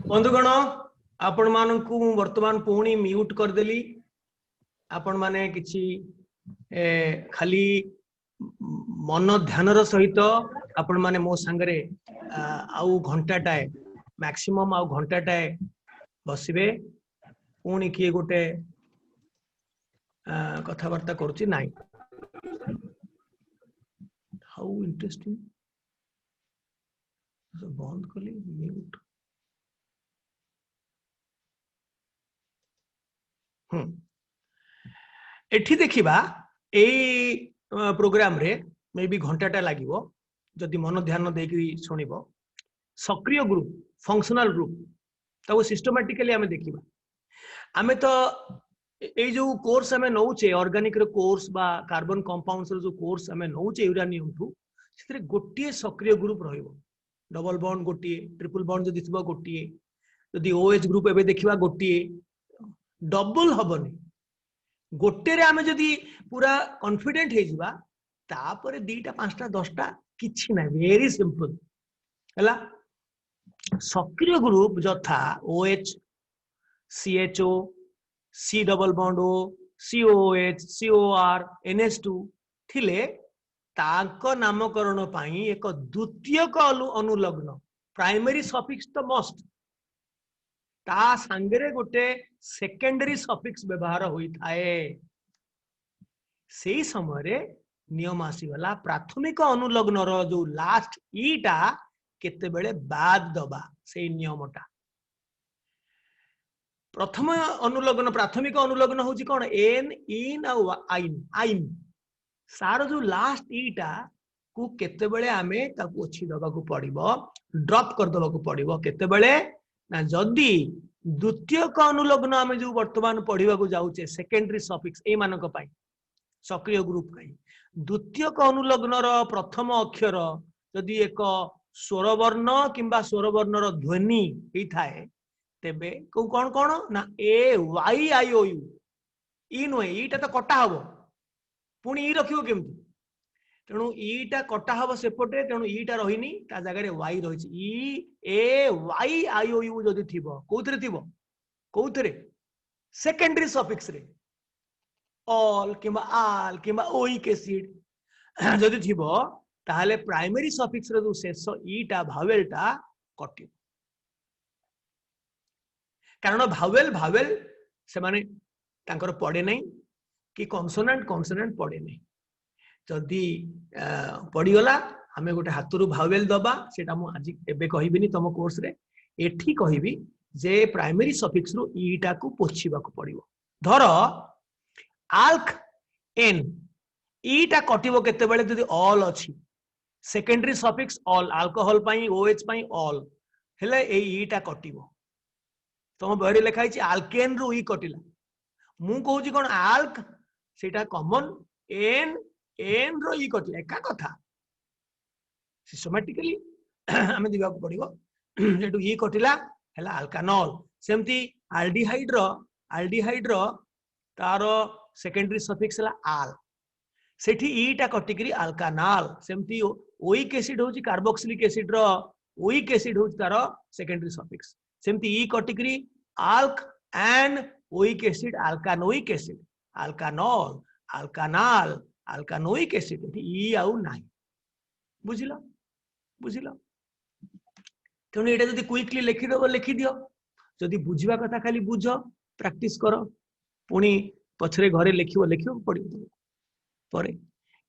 बंधुगण आपण मानकु वर्तमान पुणी म्यूट करदेली। आपण माने किछि खाली मन ध्यानर सहित आपण माने मो संगरे आउ घंटाटाए मैक्सिमम आउ घंटाटाए बसिबे। पुणी किए गोटे कथबार्ता करुछि नाइ। हाउ इंटरेस्टिंग बंद कली म्यूट। एठी देखिबा ए प्रोग्राम रे मे बी घंटाटा लागिवो जदि मन ध्यान देकी सुनिबो। सक्रिय ग्रुप फंक्शनल ग्रुप ताको सिस्टमैटिकली आमे देखिबा। आमे तो ए जो कोर्स आमे नौचे ऑर्गेनिक रे कोर्स बा कार्बन कंपाउंड्स रे जो कोर्स आमे नौचे यूरेनियम ठू सेतरे गोटिए सक्रिय ग्रुप रहिबो। डबल बॉन्ड गोटिए, ट्रिपल बॉन्ड जदि थिबो गोटिए, जदि ओएच ग्रुप एबे देखिबा गोटिए, डबल हबनी। गोटे रे आमे जदि पूरा कॉन्फिडेंट हे जिबा तापरे दीटा पांचटा दसटा किछि ना, वेरी सिंपल हला। सक्रिय ग्रुप जथा OH, CHO, C double bond O, COH, COR, NH2 थिले ताको नामकरण पाई एक द्वितीयक अनुलग्न प्राइमरी सफिक्स तो मस्ट ता संगरे गोटे सेकेंडरी सफिक्स व्यवहार होई थाए। सेही समय रे नियम आसीगला प्राथमिक अनुलग्न रो जो लास्ट ईटा केते बेले बाद दबा सेही नियमटा। प्रथम अनुलग्न प्राथमिक अनुलग्न होची कोन एन इन आ आइन आइन सार जो लास्ट ईटा को केते बेले आमे ताको ओछि दबा को पड़िबो, ड्रॉप कर दबा को पड़िबो केते बेले ना जदी द्वितीयक अनुलग्न आमे जो वर्तमान पढ़िबा को जाउचे सेकेंडरी सफिक्स ए मानक पाई सक्रिय ग्रुप पाई द्वितीयक अनुलग्न रो प्रथम अक्षर जदी एक स्वर वर्ण किंबा स्वर वर्ण रो ध्वनि हे थाए तेबे को कोन कोन ना ए Y I O you E no ईटा तो कटा हबो पुनी ई रखियो केमती तेणु ईटा कटा हबो सेपटे तेणु ईटा रहिनी ता जगह रे वाई रहिछि ई ए वाई आई ओ यू जदी थिबो कोथरे थिबो कोथरे सेकेंडरी सफिक्स रे ऑल किंबा आल किंबा ओई के सीड जदी थिबो ताहले प्राइमरी सफिक्स रे जो शेष ईटा भावेलटा कटिबो। कारण भावेल भावेल से माने तांकर पड़े नहीं कि कॉन्सोनेंट कॉन्सोनेंट पड़े नहीं। जदि पड़ीगला आमे गोटे हाथरू भावेल दबा सेटा मु आज एबे कहिबिनी तम कोर्स रे एठी कहिबी जे प्राइमरी सफिक्स रो ईटा को पोछिबा को पड़िबो। धर आल्क एन ईटा कटिबो केते बेले जदि ऑल अछि सेकेंडरी सफिक्स ऑल अल्कोहल पाई ओएच पाई ऑल हेले ए ईटा कटिबो। तम बहरी लिखा है आल्केन रु ई कटिला मु कहूँ कौन आल्क सेटा कॉमन एन एन रो ई कटिला एका कथा सिस्टमैटिकली आमे दिबा को पड़िबो जेटु ई कटिला हैला अल्कानॉल। सेमती आल्डिहाइड रो तारो सेकेंडरी सफिक्स हला आल सेठी ईटा कटिकरी अल्कानॉल। सेमती ओइक एसिड होची कार्बोक्सिलिक एसिड रो ओइक एसिड होची तारो सेकेंडरी सफिक्स। सेमती ई कटिकरी alkanoic acid alkanoic acid alkanol alkanol alkanoic acid ई आउ नाही बुझिलो बुझिलो। तेणु एटा जदि क्विकली लिखि दबो लिखि दियो जदि बुझिबा कथा खाली बुझ प्रैक्टिस करो पुणी पछरे घरे लिखिबो लिखिबो पड़िबो परे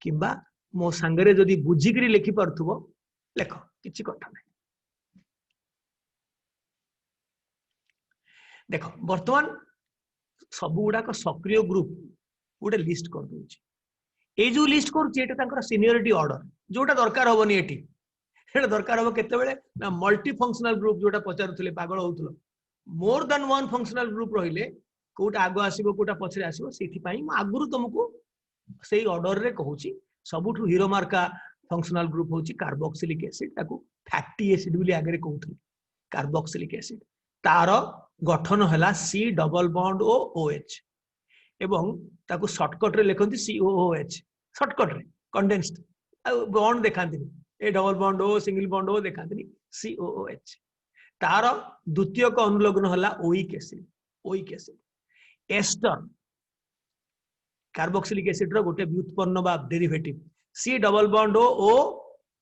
किबा मो संगरे जदि बुझिकरी लिखि परथुबो लेख किछि कथा नै। देखो वर्तमान सब गुड़ाक सक्रिय ग्रुप गोटे लिस्ट कर दूची ए जो लिस्ट करूँ सीनियरिटी ऑर्डर जोटा दरकार हेनी एटी दरकार हम केतेबेले ना मल्टी फंक्शनल ग्रुप जोटा पचारुले पागल होउथलो more than one functional group रहिले कोटा आगो आसीबो कोटा पछरे आसीबो सेठी पई म आगुरु तुमको सेही ऑर्डर रे कहूची। सबुठु हीरो मार्का फंक्शनल ग्रुप होची कार्बोक्सिलिक एसिड ताकू फैटी एसिड बोली आगे कहउथली कार्बोक्सिलिक एसिड तार गठन है C double bond O OH एवं ताकू शॉर्टकट रे लिखती COOH शॉर्टकट रे कंडेंस्ड बॉन्ड देखांती ए double bond O single bond O देखांती COOH तार द्वितीय को अनुलग्न होला oic acid. Oic acid ester carboxylic acid रो गोटे व्युत्पन्न बा derivative C double bond O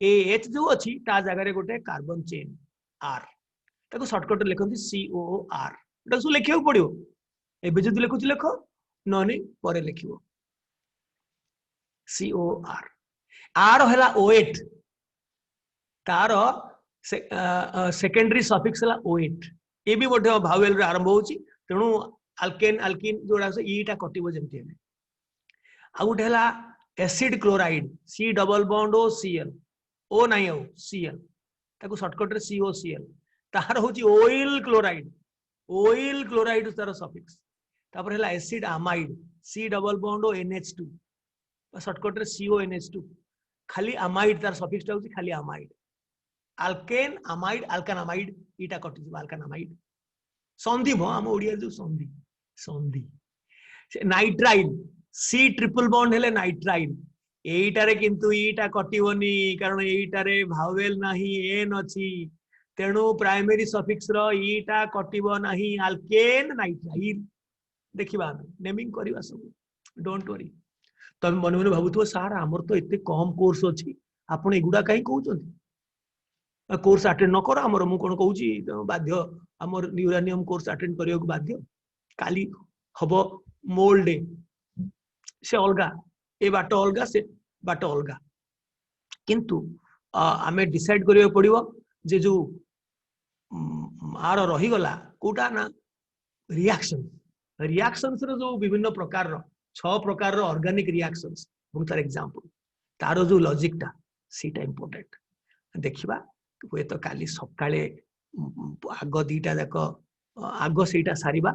A H जो अछि ता जगह रे गोटे कार्बन चेन आर ताको शॉर्टकट लिखंती COOR एटा सु लिखियो पड़ियो एबे जदि लिखुछ लिख नने परे लिखियो COR आर हला O8 तार सेकेंडरी सफिक्स हला O8 ए भी गोटे भावेल रे आरंभ होची तेणु अल्केन अल्किन जोड़ा से ईटा कटिबो जेमति हेले आ गोटे हला acid chloride C double bond O Cl O नाही हो Cl ताको शॉर्टकट रे COCl तार होची ऑयल क्लोराइड तार सफिक्स तापर हला acid amide C double bond O NH2 shortcut रे CONH2 खाली अमाइड तार सफिक्स ता होची खाली अमाइड अल्केन अमाइड अल्कानामाइड इटा कटि जबा अल्कानामाइड संधि भो हम ओडिया जो संधि संधि नाइट्राइल C ट्रिपल बॉन्ड हेले नाइट्राइल एटारे किंतु ईटा कटिवनी कारण एटारे भावेल नाही एन अछि तेणु प्राइमरी सफिक्स रो ईटा कटिबो नाही अल्केन नाइट्राइल देखिबा हम नेमिंग करबा सब डोंट वरी तम मन मन भाबुथो सार हमर तो एते कम कोर्स अछि आपण एगुडा काई कहउछन कोर्स अटेंड न करो हमर मु कोन कहउची बाध्य हमर यूरेनियम कोर्स अटेंड करियो बाध्य काली हबो मोल डे से अलगा ए बाट अलगा से बाट अलगा किंतु आमे डिसाइड करियो पड़िबो जे जो आर रही गला कोटा ना रिएक्शन रिएक्शंस रो जो विभिन्न प्रकार रो 6 प्रकार रो ऑर्गेनिक रिएक्शंस बहुत एग्जांपल तारो जो लॉजिक टा सीटा इंपोर्टेंट देखिबा हुए तो काली सकाळे आग दीटा जाक आग सेटा सारिबा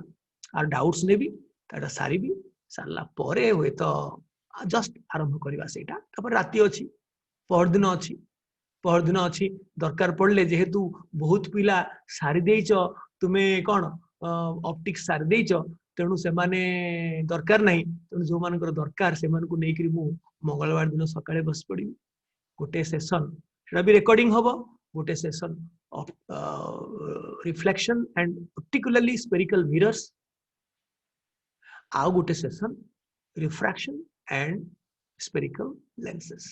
आर डाउट्स नेबी ताटा सारिबी सारला परे हुए तो जस्ट आरंभ करबा सेटा तपर राती अछि परदिन अछि दरकार पड़ले जेहेतु बहुत पिला सारी देइचो तुमे कोन ऑप्टिक्स सारी देइचो तेणु से माने दरकार नहीं तेणु जो मानकर दरकार से मान को नै करी मु मंगलवार दिन सकाळे बस पड़ी गोटे सेशन सेटा भी रिकॉर्डिंग होबो गोटे session of reflection and particularly spherical mirrors आउ गोटे session refraction and spherical lenses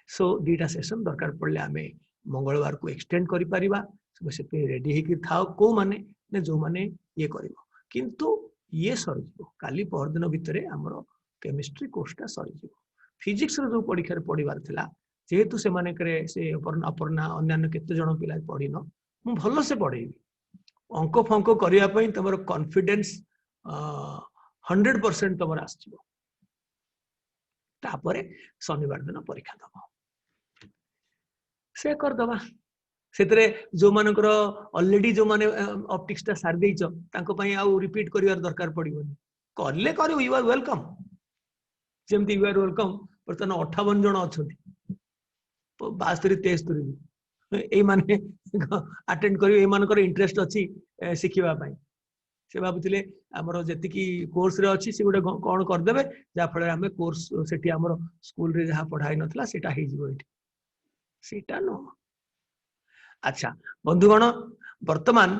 so दीटा सेशन दरकार पड़ले आमे मंगलवार को एक्सटेंड करि परिबा से पे रेडी हे कि थाओ को माने ने जो माने ये करिवो किंतु ये सरजिवो काली पर दिन भितरे हमरो केमिस्ट्री कोर्सटा सरजिवो फिजिक्स रो जो परीक्षा रे पढिबार थिला जेहेतु से माने करे से अपरना अन्य केते जण पिला पढिनो मु भलो से पढेबी अंक फंक करिया पई तमरो कॉन्फिडेंस 100% तमर आछिबो तापरे शनिवार दिन परीक्षा दबो से कर दबा सेतरे जो मानकर ऑलरेडी जो माने ऑप्टिक्स ता सार देइचो तांको पई आ रिपीट करिवार दरकार पड़िबोनी करले करियो यू आर वेलकम जेमति यू आर वेलकम परतन 58 जण अछंती 72 73 ए माने अटेंड करियो ए मानकर इंटरेस्ट अछि सिखिबा पई से भाबुतिले हमरो जति की कोर्स रे अछि से गोटे कोन कर देबे जा फळे हमें कोर्स सेठी हमरो स्कूल रे जहा पढाई नथला सेटा हे जिवो एठी सेटा न अच्छा बंधुगण वर्तमान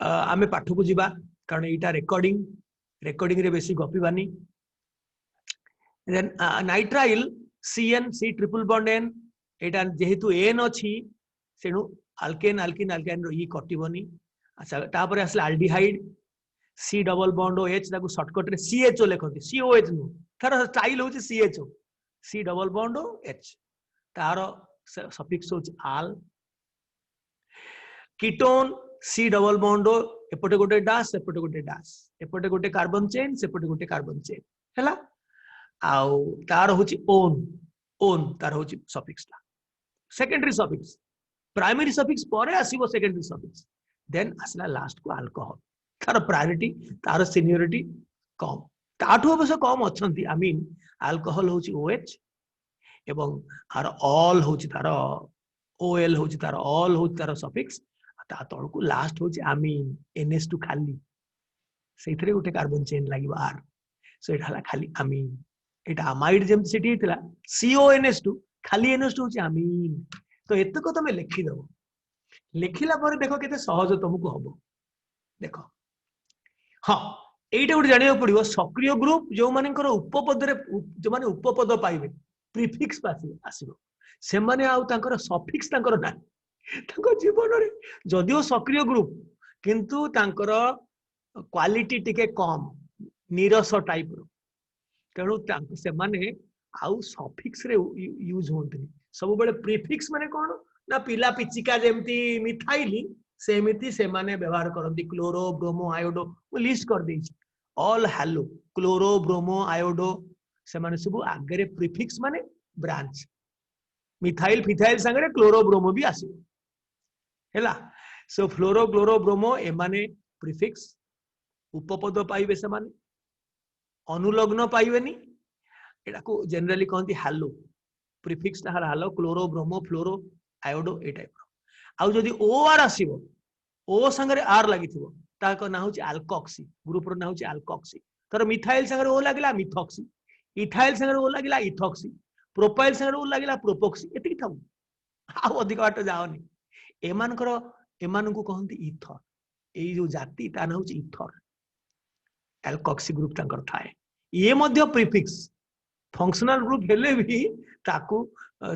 आमे पाठ को जिबा कारण एटा रेकॉर्डिंग रे बेसी गपिबानी then nitrile CN C triple bond N एटा जेहेतु N अछि सेनु अल्केन अल्किन अल्काइन रो ई कटिबोनी अच्छा तापर आसला aldehyde C double bond OH ताको शॉर्टकट रे CHO लेखंती COH नु थार स्टाइल होची CHO C double bond OH तार सफिक्स होची al ketone C double bond एपटे गोटे डैश एपटे गोटे डैश एपटे गोटे कार्बन चेन सेपटे गोटे कार्बन चेन हैला आउ तार होची ओन तार होची सफिक्स ला सेकेंडरी सफिक्स प्राइमरी सफिक्स परे आसीबो सेकेंडरी सफिक्स देन आसला लास्ट को अल्कोहल तार प्रायोरिटी तार सीनियरिटी कम ताठो अवश्य कम अछंती आई मीन अल्कोहल होची OH एवं आर ऑल होची तार OL होची तार ऑल होची तार सफिक्स ता तळ को लास्ट होची अमीन NH2 खाली सेथरे गोटे कार्बन चेन लागिबो आर सो एटा हला खाली अमीन एटा अमाइड जेम सेठी हितला CONH2 खाली NH2 होची अमीन तो एतको तमे लिखि दबो लिखिला पर देख केते सहज तुमको हम देख हाँ এইটা গোटे জানিବାକୁ पड़ो सक्रिय ग्रुप जो मानकर उपपद जो माने उपपद पाइबे प्रिफिक्स आसीबो से माने आउ तांकर सफिक्स तांकर ना तांकर जीवन रे जदियो सक्रिय ग्रुप किंतु तांकर क्वालिटी टिके कम निरस टाइप रो तेणु से माने आउ सफिक्स रे यूज होंतनी सब बेले प्रीफिक्स माने कोन ना पिला पिचिका जेमती मिथाइली सेमिति से माने व्यवहार करंती क्लोरो ब्रोमो आयोडो वो लिस्ट कर देछि all halo chloro bromo iodo से माने सब आगे प्रीफिक्स माने ब्रांच मिथाइल फिथाइल संगे क्लोरो ब्रोमो भी आसी हैला सो फ्लोरो क्लोरो ब्रोमो ए माने प्रीफिक्स उपपद पाइबे से माने अनुलग्न पाइबेनी एटा को जनरली कहती हालो प्रीफिक्स ता हालो क्लोरो ब्रोमो फ्लोरो आयोडो ए टाइप आउ जदी ओ आर आसीबो ओ संगे आर लागिथिबो ताको ना होची अल्कोक्सी ग्रुप रो ना होची अल्कोक्सी तर मिथाइल संगे ओ लागिला मिथॉक्सी इथाइल संगे ओ लागिला इथॉक्सी प्रोपाइल संगे ओ लागिला प्रोपोक्सी एति थाउ आ अधिक बाट जाओनी एमानकर एमान को कहंती इथर एई जो जाति ता ना होची इथर एल्कोक्सी ग्रुप तांकर थाए ये मध्य प्रीफिक्स फंक्शनल ग्रुप हेले भी ताकू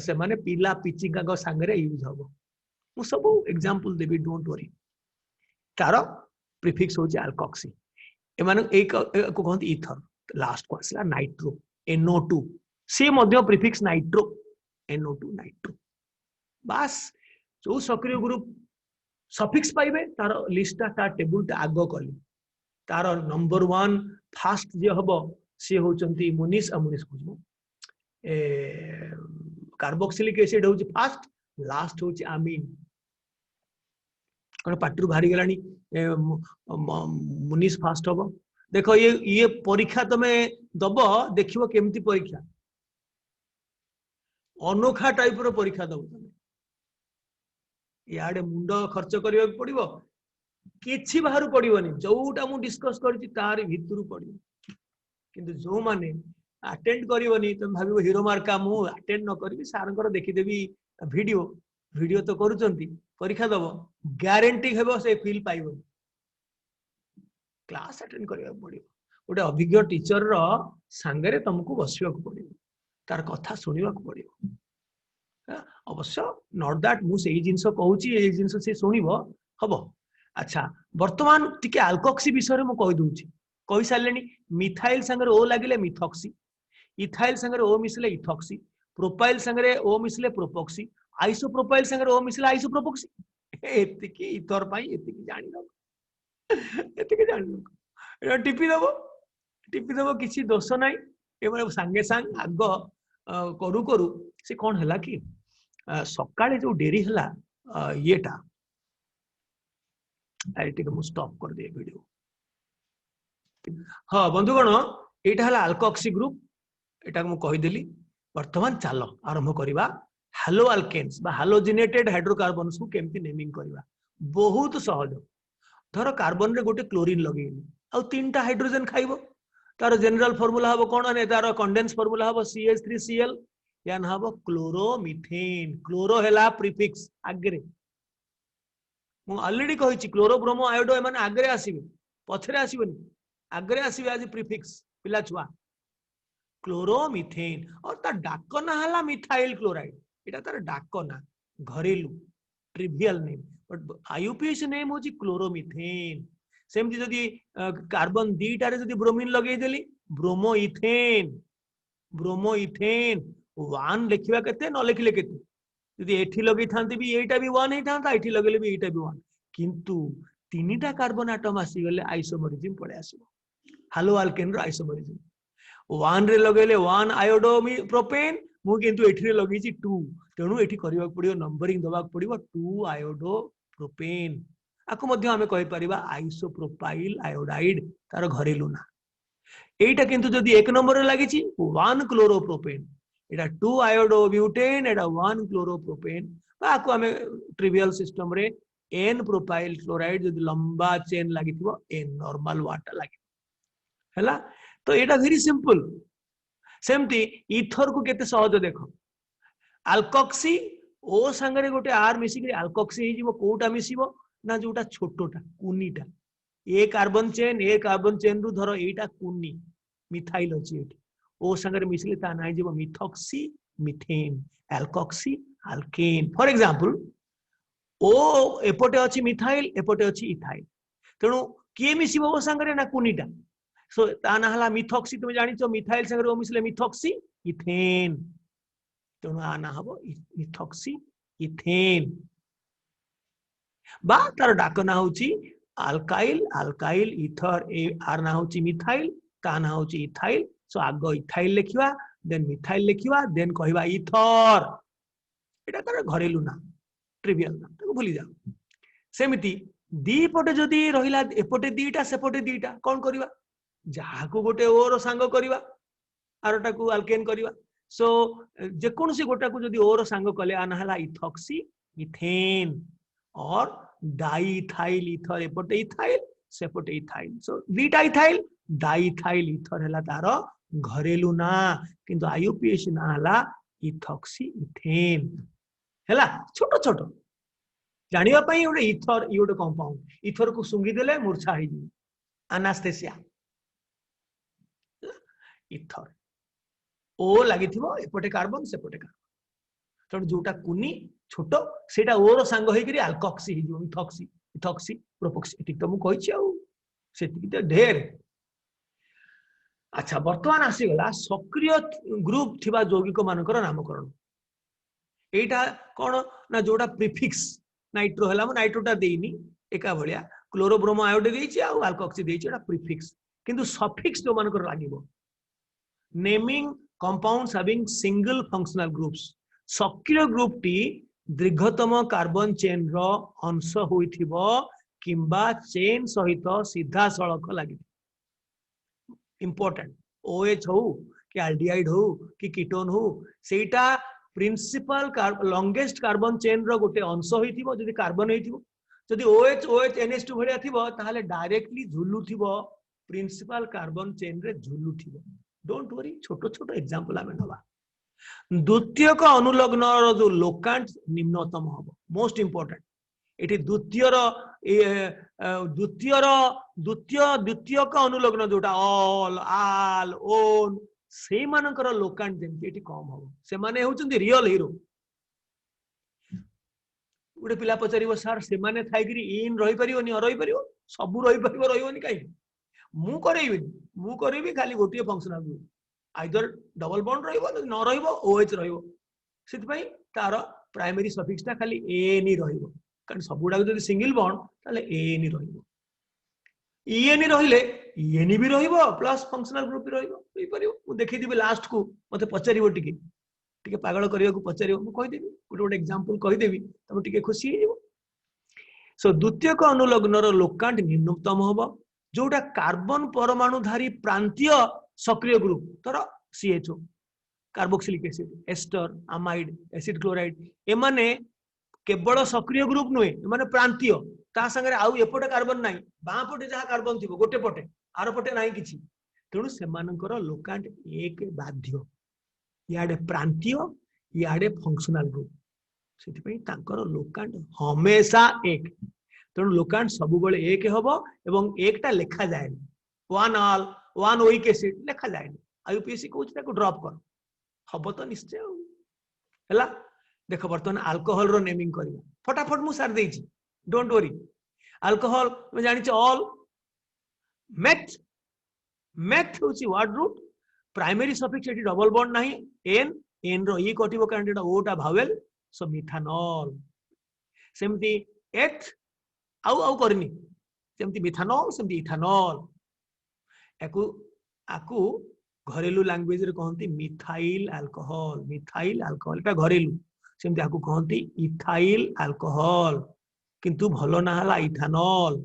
से माने पिला पिचिका को संगे यूज हबो मु सब एग्जांपल देबी डोंट वरी तार प्रीफिक्स होची अल्कोक्सी एमान एक को कहंती ईथर लास्ट को आसला नाइट्रो NO2 से मध्य प्रीफिक्स नाइट्रो NO2 नाइट्रो बस जो सक्रिय ग्रुप सफिक्स पाइबे तार लिस्ट ता टेबल ता आगो कली तार नंबर 1 फास्ट जे हबो से होचंती मुनिस अमुनिस बुझमु कार्बोक्सिलिक एसिड होची फास्ट लास्ट होची अमीन कौन पाटरू भारी गलानी मुनिस फास्ट हबो देखो ये परीक्षा तमे दब देखिबो केमती परीक्षा अनोखा टाइप रो परीक्षा दब तमे याडे मुंड खर्च करियो पड़िबो किछि बाहर पड़िबोनी जोटा मु डिस्कस करछि तार भितरु पड़िबो किंतु जो माने अटेंड करिवनी तुम भाबिबो हीरो मार्का मु अटेंड न करबी सारंकर देखि देबी वीडियो वीडियो तो करूचंती परीक्षा दब ग्यारंटी हेबो से फील पाइबो क्लास अटेंड करिया पड़िबो गोटे अभिज्ञ टीचर रो संगे तुमको बसिबा को पड़िबो तार कथा सुनिबा को पड़िबो अवश्य नॉट दैट मु सेही जिंस कहूची ए जिंस से सुनिबो हबो अच्छा वर्तमान टिके अल्कोक्सी विषय रे मु कहि दूची कहि सारलेनी मिथाइल संगे ओ लागिले मिथॉक्सी इथाइल संगे ओ मिसले इथॉक्सी प्रोपाइल संगे ओ मिसले प्रोपोक्सी आइसोप्रोपाइल संगे ओ मिसले आइसोप्रोपोक्सी एतिकी इथर पाई एतिकी जानि लो एतिकी जानि लो एटा टिपी दबो किछि दोष नाही एबे संगे संग आग करू करू से कोन हला कि सकाळे जो डेरी हला येटा आईटी को स्टॉप कर दे वीडियो हाँ बंधुगण एटा हला अल्कोक्सी ग्रुप एटा मु कहि देली वर्तमान चलो आरंभ करिबा हालो अल्केन्स बा हालोजिनेटेड हाइड्रोकार्बन्स को केमती नेमिंग करिबा बहुत सहज धर कार्बन रे गोटे क्लोरीन लगेनी आ तीनटा हाइड्रोजन खाइबो तार जनरल फार्मूला हबो कोन ने तार कंडेंस फार्मूला हबो CH3Cl या न हबो क्लोरोमीथेन क्लोरो हेला प्रीफिक्स आगरे मु ऑलरेडी कहिछि क्लोरो ब्रोमो आयोडो एमाने आगरे आसीबे पछरे आसीबनी आगरे आसीबे आज प्रीफिक्स पिला छुआ क्लोरोमीथेन और ता डाकना हला मिथाइल क्लोराइड एटा तार डाकना घरेलू trivial name but IUPAC name होछि क्लोरोमीथेन सेमति जदी कार्बन दीटा रे जदी ब्रोमीन लगेई देली ब्रोमो इथेन 1 लिखिबा केते न लिखिले केते यदि एठी लगेई थांती भी एटा भी 1 ही थांता एठी लगेले भी एटा भी 1 किंतु तीनिटा कार्बन एटम आसी गले आइसोमरिज्म पड़े आसीबो हालो अल्केन रो आइसोमरिज्म 1 रे लगेले 1 आयोडो प्रोपेन मु किंतु एठी रे लगेछि 2 तेनु एठी करिवा पड़ियो नंबरिंग दबा पड़ियो 2 आयोडो प्रोपेन आको मध्य हमें कहि परिबा आइसोप्रोपाइल आयोडाइड तार घरेलू ना एटा किंतु जदी 1 नंबर रे लागिछि 1 क्लोरोप्रोपेन एटा 2 आयोडो ब्यूटेन एटा 1 क्लोरोप्रोपेन आको हमें ट्रिवियल सिस्टम रे n प्रोपाइल क्लोराइड जदी लंबा चेन लागिथिबो n नॉर्मल वाटर लागि हैला तो एटा वेरी सिंपल सेमती इथर को केते सहज देखो अल्कोक्सी ओ सांगरे गोटे आर मिसिक आल्कोक्सी हे जीवो कोटा मिसिबो ना जोटा छोटोटा कुनीटा ए कार्बन चेन रु धर एटा कुनी मिथाइल अछि एठी ओ सांगरे मिसिले ता नाइ जीवो methoxy methane alkoxy alkane for example O एपटे अछि मिथाइल एपटे अछि इथाइल तेणु किए मिसिबो ओ सांगरे ना कुनीटा सो ता ना हला मिथॉक्सी तुम जानि छ मिथाइल सांगरे ओ मिसले मिथॉक्सी इथेन तेणु आ ना हबो मिथॉक्सी इथेन बा तार डाक ना होची अल्काइल अल्काइल इथर ए आर ना होची मिथाइल ता ना होची इथाइल सो आगो इथाइल लिखिवा देन मिथाइल लिखिवा देन कहिबा इथर एटा तार घरेलु ना ट्रिवियल ना ताको भूली जाओ सेमिति दी पटे जदी रहिला एपटे दीटा सेपटे दीटा कोन करिवा जाहाको गोटे ओर सांग करिवा आरटा को अल्केन करिवा सो जे कोनसी गोटा को जदी ओर सांग कले आना हला इथॉक्सी इथेन और डाइथाइल इथर एपटे इथाइल सेपटे इथाइल सो दीटा इथाइल डाइथाइल इथर हला तार घरेलु ना किंतु आईयूपीएसी ना हला इथॉक्सी इथेन हला छोटो छोटो जानिबा पई ओडे इथर ई ओडे कंपाउंड इथर को सुंगी देले मूर्छा हे जी एनास्थेसिया इथर ओ लागिथिबो एपटे कार्बन सेपटे कार्बन तो जोटा कुनी छोटो सेटा ओर सांग होई करी अल्कोक्सी हे जो इथॉक्सी इथॉक्सी प्रोपोक्सी एटिक तो मु कहि छी आ सेटिक तो ढेर अच्छा वर्तमान आसी गला सक्रिय ग्रुप थिबा यौगिक मानकर नामकरण एटा कोन ना जोटा प्रीफिक्स नाइट्रो हला म नाइट्रोटा देइनी एका भलिया क्लोरोब्रोमो आयोड देइछि आ अल्कोक्सी देइछि एटा प्रीफिक्स किंतु सफिक्स जो मानकर लागिबो naming compounds having single functional groups सक्रिय ग्रुप टी दीर्घतम कार्बन चेन रो अंश होइथिबो किंबा चेन सहित सीधा सड़क लागि इंपोर्टेंट ओएच हो कि एल्डिहाइड हो कि कीटोन हो सेटा प्रिंसिपल लॉन्गेस्ट कार्बन चेन रो गोटे अंश होइथिबो जदि कार्बन होइथिबो जदि OH OH NH2 भलिया थिबो ताहाले डायरेक्टली झुलुथिबो प्रिंसिपल कार्बन चेन रे झुलुथिबो डोंट वरी छोटो छोटो एग्जांपल आमे नबा द्वितीय का अनुलग्न रो जो लोकांट निम्नतम हबो मोस्ट इंपोर्टेंट एठी द्वितीय रो द्वितीय का अनुलग्न जोटा ऑल आल ओन से मानकर लोकांट जेमति एठी कम हबो से माने होचंदी रियल हीरो गोटे पिला पचारिबो सर से माने थाइगिरी इन रहि परियोनी रहि परियो सब रहि परिबो रहियोनी काई मु करेबी खाली गोटिए functional group either double bond रहिबो न रहिबो OH रहिबो सिथ पई तार प्राइमरी सफिक्स ता खाली एन ही रहिबो कारण सब गुडा जदी सिंगल बॉन्ड ताले एन ही रहिबो EN रहिले EN भी रहिबो प्लस फंक्शनल ग्रुप भी रहिबो रहि परियो मु देखि दिबे लास्ट को मते पचारिबो टिके पागल करिया को पचारिबो मु कहि देबी गोटे एग्जांपल कहि देबी तमे टिके खुशी हे जिवो सो द्वितीय को अनुलग्न रो लोकांट न्यूनतम हबो जोटा कार्बन परमाणुधारी प्रांतीय सक्रिय ग्रुप तर CHO carboxylic acid ester amide acid chloride एमाने केवल सक्रिय ग्रुप नुहे एमाने प्रांतीय ता संगे आउ एपटे कार्बन नाही बां पटे जहा कार्बन थिबो गोटे पटे आर पटे नाही किछि तेणु सेमानकर लोकांट एक बाध्य याडे प्रांतीय याडे फंक्शनल ग्रुप सेति पई तांकर लोकांट हमेशा एक तेणु लोकांट सब बेले एक हबो एवं एकटा लेखा जाय one all one weak acid लेखा जाय आईयूपीएससी कहउछ ताको ड्रॉप कर हबो तो निश्चय हला देखो बर्तमान अल्कोहल रो नेमिंग करबा फटाफट मु सार देछि डोंट वरी अल्कोहल मैं जानि छ ऑल मेथ मेथ होछि वर्ड रूट प्राइमरी सफिक्स एटी डबल बॉन्ड नाही एन एन रो ई कटिबो कारण एटा ओ टा भावेल सो मिथानॉल सेमती एथ आउ करनी सेमती मिथानॉल सेमती इथानॉल एकु आकु घरेलू लैंग्वेज रे कहंती मिथाइल अल्कोहल एटा घरेलू सेमती आकु कहंती इथाइल अल्कोहल किंतु भलो ना हला इथानॉल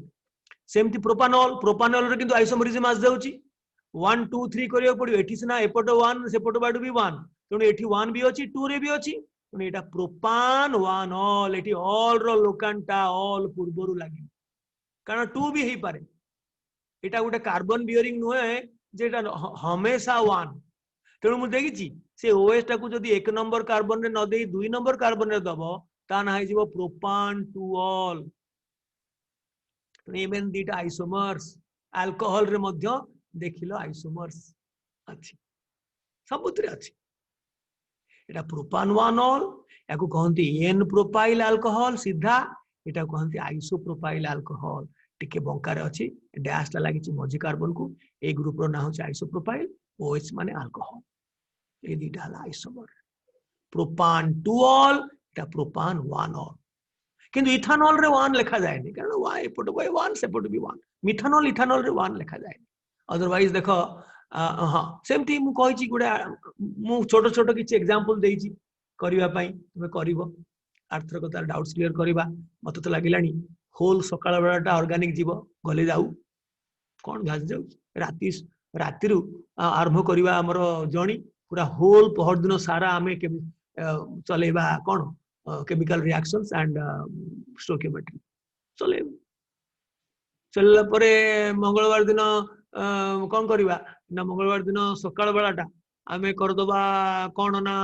सेमती प्रोपानॉल रे किंतु आइसोमरिज्म आस जाउची 1 2 3 करियो पडियो एठी सिना एपटो 1 सेपटो बाडू भी 1 तने एठी 1 भी अछि 2 रे भी अछि तने एटा प्रोपान 1 ऑल एठी ऑल रो लोकांटा ऑल पूर्वरु लागि कारण 2 भी हे पारे एटा गोटे कार्बन बियरिंग नहे जेटा हमेशा 1 तेणु मु देखिछि से ओएच टाकू जदी 1 नंबर कार्बन रे न देई 2 नंबर कार्बन रे दबो ता ना हिजिवो प्रोपान टू ऑल इवन दीटा आइसोमर्स अल्कोहल रे मध्य देखिलो आइसोमर्स अछि सबुतरे अछि एटा प्रोपान वन ऑल याकू कहंती एन प्रोपाइल अल्कोहल सीधा एटा कहंती आइसोप्रोपाइल अल्कोहल टिके बंकार अछि डैश ला लागिछि मझी कार्बन को ए ग्रुप रो ना होछि आइसोप्रोपाइल ओएच माने अल्कोहल ए दीटा हला आइसोमर प्रोपान टू ऑल एटा प्रोपान वन ऑल किंतु इथानॉल रे वन लिखा जाय नहीं कारण वा एपट बाय वन सेपट भी वन मिथानॉल इथानॉल रे वन लिखा जाय अदरवाइज देखो हाँ सेमती मु कहिछि गुडा मु छोटो छोटो किछि एग्जांपल देइछि करिवा पई तुमे करिवो आर्थर कथा डाउट्स क्लियर करिवा मते तो लागिलानी होल सकाळ बेलाटा ऑर्गेनिक जीव गले जाऊ कोन घास जाऊ राती रातिरु आरंभ करिवा हमर जणी पूरा होल पहर दिन सारा आमे के चलेबा कोन केमिकल रिएक्शंस एंड स्टोकियोमेट्री चले चलला परे मंगलवार दिन कौन करिवा ना मंगलवार दिन सकाळ बेलाटा आमे करदबा कोन ना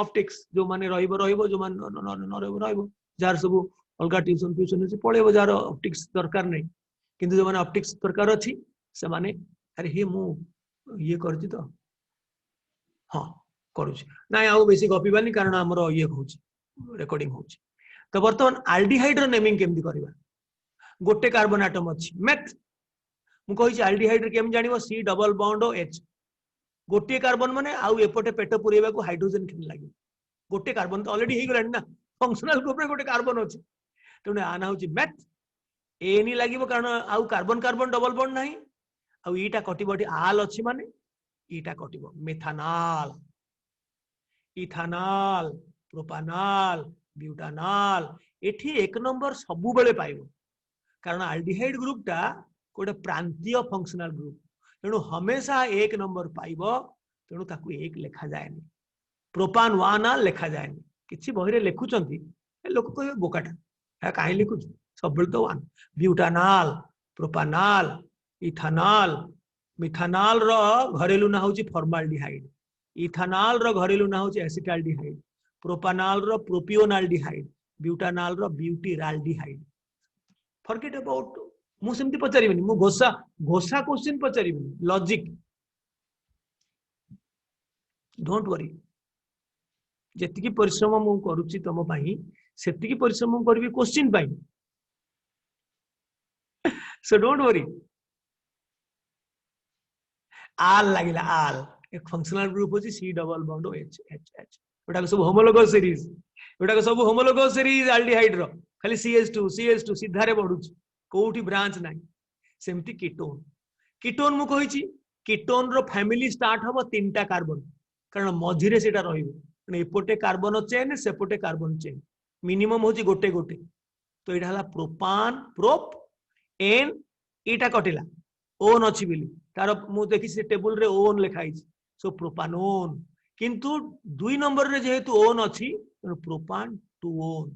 ऑप्टिक्स जो माने रहिबो रहिबो जो मान न रहिबो रहिबो जार सब अलगा ट्यूशन ट्यूशन से पळेबो जार ऑप्टिक्स दरकार नै किंतु जो माने ऑप्टिक्स दरकार अछि से माने अरे हे मु ये करछि तो हां करूछि ना आ बेसी गपिबानी कारण हमर ये होछि रेकॉर्डिंग होछि तो वर्तमान एल्डिहाइड रो नेमिंग केमदी करबा गोटे कार्बन एटम अछि मेथ मु कहिछि एल्डिहाइड रे केम जानिबो C double bond O H गोटे कार्बन माने आउ एपटे पेट पुरेबा को हाइड्रोजन केम लागि गोटे कार्बन तो ऑलरेडी हे गलानी ना फंक्शनल ग्रुप रे गोटे कार्बन अछि तने आना होछि मेथ ए नी लागिबो कारण आउ कार्बन कार्बन डबल बॉन्ड नाही आउ ईटा कटिबोटी आल अछि माने ईटा कटिबो मेथानॉल इथानॉल प्रोपानॉल ब्यूटानॉल एठी एक नंबर सबु बेले पाइबो कारण एल्डिहाइड ग्रुप टा कोटे प्रांतीय फंक्शनल ग्रुप तेणु हमेशा एक नंबर पाइबो तेणु ताकू एक लेखा जायनी प्रोपान वन आ लेखा जायनी किछि बहि रे लेखुचंती लोक कहबे बोकाटा है काहे लिखुछ सब बेल तो one butanol propanol ethanol methanol रो घरेलू ना होची फॉर्माल्डिहाइड इथानॉल रो घरेलू ना होची एसिटाल्डिहाइड प्रोपानॉल रो प्रोपियोनाल्डिहाइड ब्यूटानॉल रो ब्यूटिराल्डिहाइड फॉरगेट अबाउट मु सेमती पचारिबनी मु घोषा घोषा क्वेश्चन पचारिबनी लॉजिक डोंट वरी जेतिकी परिश्रम मु करूची तम पई सेतिकी परिश्रम करबी क्वेश्चन पई सो डोंट वरी आल लागिला आल एक फंक्शनल ग्रुप होची C double bond O H H H एटा सब होमोलोगस सीरीज एटा सब होमोलोगस सीरीज एल्डिहाइड रो खाली CH2 सीधारे बढ़ुची कोठी ब्रांच नाही सेमती कीटोन कीटोन मु कहिची कीटोन रो फैमिली स्टार्ट हबो तीनटा कार्बन कारण मझिरे सेटा रहिबो एपोटे कार्बन चेन सेपोटे कार्बन चेन मिनिमम होची गोटे गोटे तो एटा हला प्रोपान प्रोप एन एटा कटिला ओन अछि बिली तार मु देखि से टेबल रे ओन लिखाइछि सो प्रोपानोन किंतु 2 नंबर रे जेहेतु ओन अछि प्रोपान टू ओन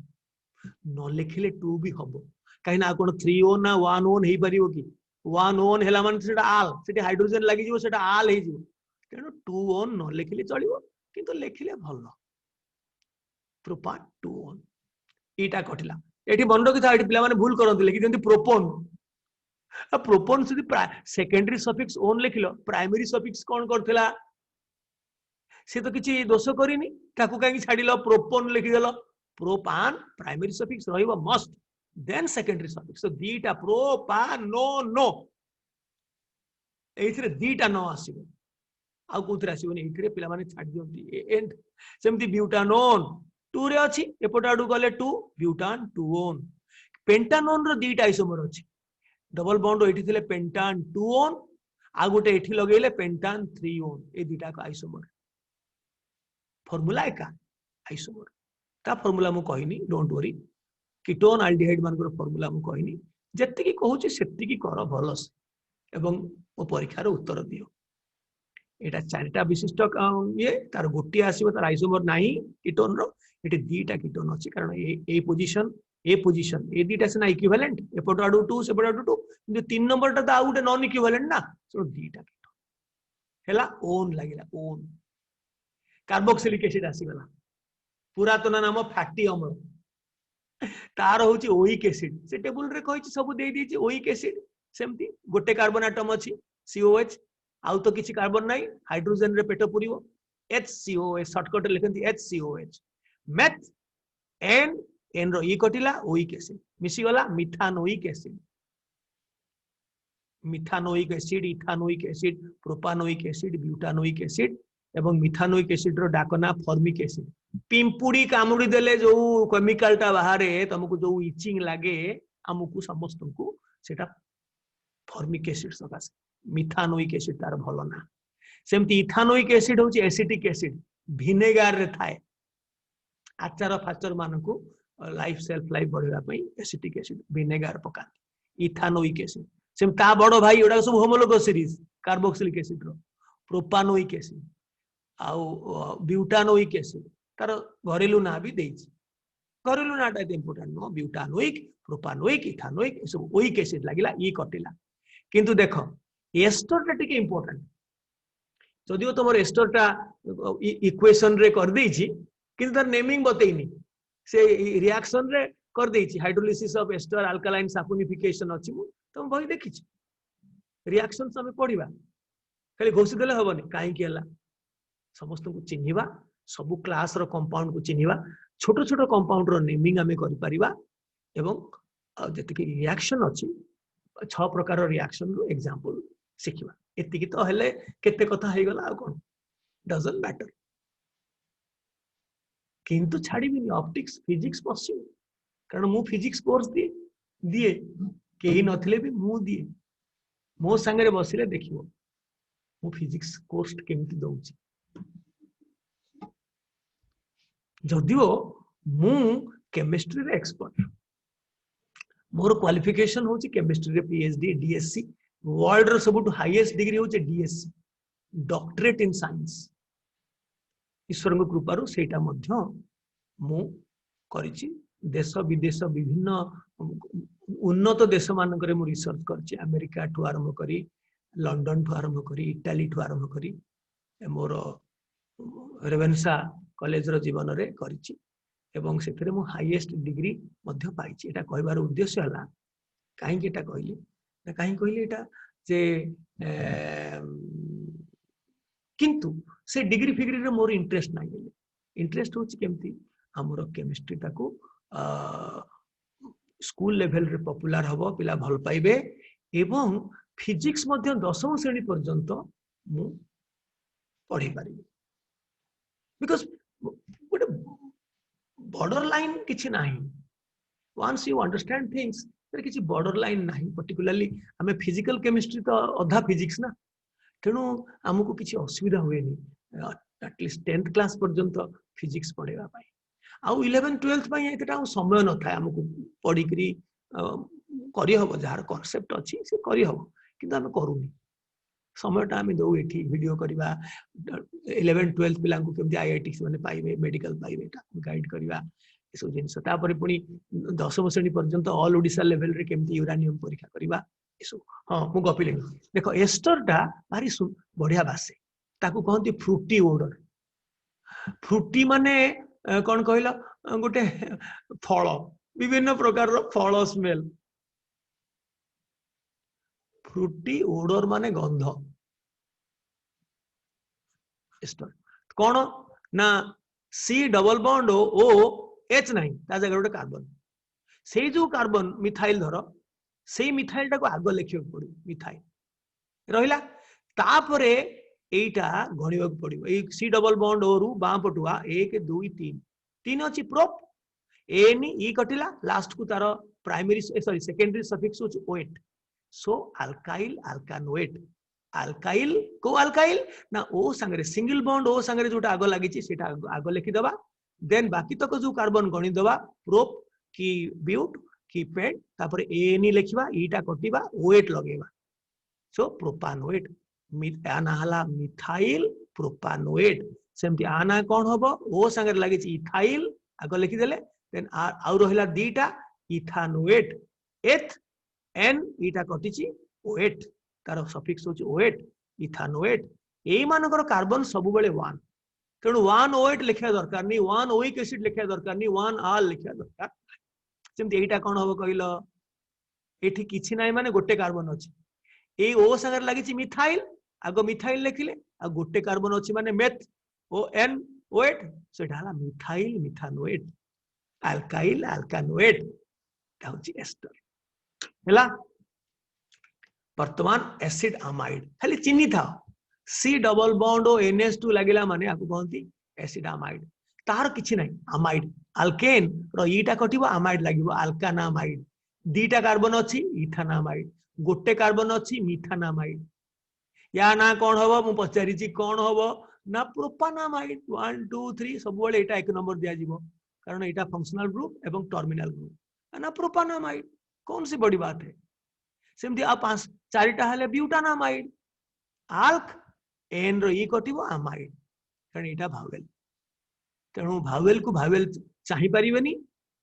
न लिखिले 2 भी हबो कहीं ना कोन 3 ओन ना 1 ओन हे परिबो कि 1 ओन हेला माने सेटा आल सेटी हाइड्रोजन लागि जिवो सेटा आल हे जिवो तेनो 2 ओन न लिखिले चलिबो किंतु लिखिले भलो प्रोपान 2 ओन एटा कटिला एठी बंड कि था एठी पिला माने भूल करंती लिखि जंती प्रोपोन प्रोपोन से सेकेंडरी सफिक्स ओन लिखिलो प्राइमरी सफिक्स कोन करथिला से तो किछि दोष करिनी ताकू काई छाडिलो प्रोपोन लिखि देलो प्रोपान प्राइमरी सफिक्स रहिबो मस्ट देन सेकेंडरी सफिक्स तो दीटा प्रोपान नो नो एथिरे दीटा नो आसीबो आ कोथरे आसीबो नै एथिरे पिला माने छाडी दियंती एंड सेमती ब्यूटानोन 2 रे अछि एपोटा आडू गले 2 ब्यूटान 2 ओन पेंटानोन रो दीटा आइसोमर अछि डबल बॉन्ड एठी थिले पेंटान 2 ओन आ गोटे एठी लगेले पेंटान 3 ओन ए दीटा का आइसोमर फार्मूला एका आइसोमर ता फार्मूला मु कहिनी डोंट वरी कीटोन एल्डिहाइड मानकर फार्मूला मु कहिनी जत्ते की कहूची सेत्ती की कर भलस एवं ओ परीक्षार उत्तर दियो एटा चारटा विशिष्ट ये तार गोटी आसीबो तार आइसोमर नाही कीटोन रो एटी दीटा कीटोन अछि कारण ए पोजीशन ए दीटा से ना इक्विवेलेंट एपट आडू 2 सेपट आडू 2 किंतु 3 नंबर ता तो आउटे नॉन इक्विवेलेंट ना सो दीटा कीटोन हेला ओन लागिला ओन कार्बोक्सिलिक एसिड आसीगला पुरातन नाम फैटी अम्ल तार होची ओइक एसिड से टेबल रे कहिछि सब देई दिछि ओइक एसिड सेमती गोटे कार्बन एटम अछि COH आउ तो किछि कार्बन नाही हाइड्रोजन रे पेट पुरिवो HCOH शॉर्टकट लिखंती HCOH मेथ एन रो ई कटिला ओइक एसिड मिसी गला methanoic acid methanoic acid ethanoic acid propanoic acid butanoic acid एवं मिथानोइक एसिड रो डाकना फॉर्मिक एसिड पिंपुड़ी कामुड़ी देले जो केमिकल टा बाहर तुमको जो इचिंग लगे आमको समस्त को सेटा फॉर्मिक एसिड सकाश मिथानोइक एसिड तार भलो ना सेमती इथानोइक एसिड होची एसिटिक एसिड विनेगार रे थाए आचार फाचर मानकू लाइफ सेल्फ लाइफ बढ़िया पई एसिटिक एसिड विनेगार पका इथानोइक एसिड सेम ता बड़ो भाई एडा सब होमोलोगस सीरीज कार्बोक्सिलिक एसिड रो प्रोपानोइक एसिड आउ ब्यूटानोइक एसिड तार घरेलू ना भी देछि घरेलू नाटा एते important no butanoic propanoic ethanoic ए सब ओइक एसिड लागिला ई कटिला किंतु देखो एस्टर टा टिके इंपोर्टेंट जदिओ तुम एस्टर टा इक्वेशन रे कर देछि किंतु तार नेमिंग बतैनी से रिएक्शन रे कर देछि hydrolysis of ester alkaline saponification अछि मु तुम बही देखिछि रिएक्शंस हमें पढ़िबा खाली घोषि देले हबनी काहे कि हला समस्त को चिन्हिबा सब क्लास रो कंपाउंड को चिन्हिबा छोट छोट कंपाउंड रो नेमिंग हमें करि परिबा एवं जति कि रिएक्शन अछि 6 प्रकार रो रिएक्शन रो एग्जांपल सिखिबा एति कि तो हेले केते कथा हे गला आ कोन डजंट मैटर किंतु छाड़ीबिनी ऑप्टिक्स फिजिक्स पश्चिम कारण मु फिजिक्स कोर्स दिए केही नथिले भी मु दिए मो संगे बसिले देखिबो मु फिजिक्स कोर्स केमति दउची जदिओ मु केमिस्ट्री रे एक्सपर्ट मोर क्वालिफिकेशन होची केमिस्ट्री रे पीएचडी डीएससी वर्ल्ड रो सबटु हाईएस्ट डिग्री होची डीएससी डॉक्टरेट इन साइंस ईश्वर कृपा रो सेटा मध्य मु करिछि देश विदेश विभिन्न उन्नत देश मानकरे मु रिसर्च करछि अमेरिका ठु आरंभ करी लंडन ठु आरंभ करी इटाली ठु आरंभ करी मोर रेवेन्सा कॉलेज रो जीवन रे करिछि एवं सेथरे मु हाईएस्ट डिग्री मध्य पाइछि एटा कहबार उद्देश्य हला काहे कि एटा कहली ना काहे कहली एटा जे किंतु से डिग्री फिग्री रे मोर इंटरेस्ट नाही इंटरेस्ट होछि केमती हमरो केमिस्ट्री ताको स्कूल लेवल रे पॉपुलर हबो पिला भल पाइबे एवं फिजिक्स मध्य 10वीं श्रेणी पर्यंत मु पढ़ी पारिबे बिकॉज़ गोटे बॉर्डर लाइन किछि नाही वंस यू अंडरस्टैंड थिंग्स तर किछि बॉर्डर लाइन नाही पर्टिकुलरली हमें फिजिकल केमिस्ट्री तो अधा फिजिक्स ना तेणु आमको किसी असुविधा हुए एटलिस्ट 10th क्लास पर्यंत फिजिक्स पढ़ेगा पाई आउ 11 12th पाई एतटा समय न था हमको पढ़ी करी करी हबो जार कांसेप्ट अछि से करी हबो किंतु हम करूनी समयटा हम दो एठी वीडियो करबा 11 12th पिला को केमति आईआईटी माने पाइबे मेडिकल पाइबे ताको गाइड करबा एसो जिनस तापर पुनी 10वीं श्रेणी पर्यंत ऑल ओडिशा लेवल रे केमति यूरानियम परीक्षा करबा एसो हां मु गपिले देखो एस्टर टा भारी बढ़िया भाषे ताको कहंती फ्रूटी ओडर फ्रूटी माने कौन कहला गोटे फल विभिन्न प्रकार रो फल स्मेल फ्रूटी ओडर माने गंध एस्टर कौन ना C double bond O H नहीं ता जगह गोटे कार्बन से जो कार्बन मिथाइल धर से मिथाइल टा को आग लिखियो पड़ो मिथाइल रहिला तापरे एटा गणिबा पड़िबो ए सी डबल बॉन्ड ओ रु बां पटुआ 1 2 3 3 अछि प्रोप एन ई कटिला लास्ट को तार प्राइमरी सॉरी सेकेंडरी सफिक्स होच ओएट सो अल्काइल अल्कानोएट अल्काइल को अल्काइल ना ओ संगे सिंगल बॉन्ड ओ संगे जोटा आग लागिछि सेटा आग लिखि दबा देन बाकी तक जो कार्बन गणि दबा प्रोप की ब्यूट की पेड तापर एन लिखिबा ईटा कटिबा ओएट लगेबा सो प्रोपानोएट आना हला मिथाइल प्रोपानोएट सेमती आना कौन हबो ओ संगे लागिछि इथाइल आग लिखि देले देन आउ रहिला दीटा इथानोएट एथ एन ईटा कटिछि ओएट तार सफिक्स होछि ओएट इथानोएट एई मानकर कार्बन सब बेले 1 तेणु 108 लिखा दरकार नहीं 1 ओइक एसिड लिखा दरकार नहीं 1 आल लिखा दरकार सेमती एटा कोन हो कहलो एठी किछि नाही माने गोटे कार्बन अछि ए ओ संगे लागिछि मिथाइल आगो मिथाइल लिखिले आ गोटे कार्बन अछि माने मेथ ओ एन ओएट सेटा हला मिथाइल मिथानोएट अल्काइल अल्कानोएट होछि एस्टर हला वर्तमान एसिड अमाइड खाली चिन्ही था सी डबल बॉन्ड ओ NH2 लागिला माने आकु कहंती एसिड अमाइड तार किछि नाही अमाइड अल्केन रो ईटा कटिबो अमाइड लागिबो अल्कानामाइड दीटा कार्बन अछि इथानामाइड गोटे कार्बन अछि मिथानामाइड या ना कोन होबो मु पचारि छि कोन होबो ना प्रोपानामाइड 1 2 3 सब बेले एटा एक नंबर दिया जिवो कारण एटा फंक्शनल ग्रुप एवं टर्मिनल ग्रुप ना प्रोपानामाइड कौन सी बड़ी बात है सेमती आ पांच चारिटा हले ब्यूटानामाइड आल्क एन रो ई कटिबो अमाइड कारण एटा भावेल तेणु भावेल को भावेल चाहि परिबेनी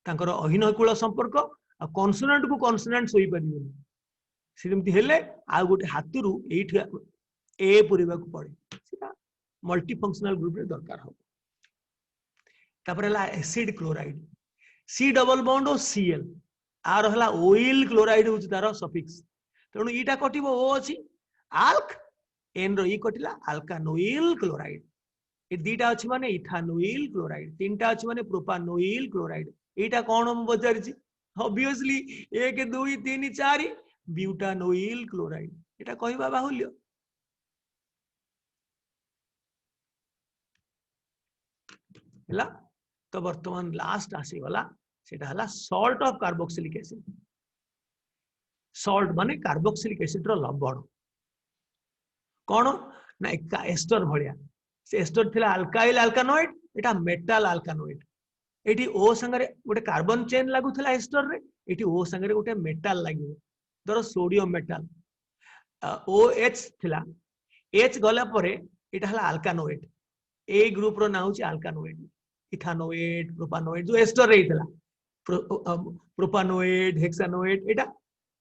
तांकर अहिनकुल संपर्क आ कॉन्सोनेंट को कॉन्सोनेंट सोई परिबेनी सेमती हेले आ गोटे हातुरु एठी ए पुरीबा को पड़े सेटा मल्टी फंक्शनल ग्रुप रे दरकार हो तापर हला acid chloride C double bond O Cl R हला ओइल क्लोराइड होची तार सफिक्स तेणु ईटा कटिबो ओ अछि आल्क एन रो ई कटिला अल्कानोइल क्लोराइड ए दीटा अछि माने इथानोइल क्लोराइड तीनटा अछि माने प्रोपानोइल क्लोराइड एटा कोन हम बजारछि ऑब्वियसली 1 2 3 4 ब्यूटानोइल क्लोराइड एटा कहबा बाहुल्य हला तो वर्तमान लास्ट आसी वाला सेटा हला salt of carboxylic acid salt माने कार्बोक्सिलिक एसिड रो लवण कोन ना एक एस्टर भलिया से एस्टर थिला अल्काइल अल्कानोइड एटा मेटल अल्कानोइड एठी ओ संगरे गोटे कार्बन चेन लागु थिला एस्टर रे एठी ओ संगरे गोटे मेटल लागिवो धर सोडियम मेटल OH थिला H गला परे एटा हला अल्कानोइड ए ग्रुप रो ना होची अल्कानोइड इथानोइड प्रोपानोइड जो एस्टर रे थिला प्रोपानोइड हेक्सानोइड एटा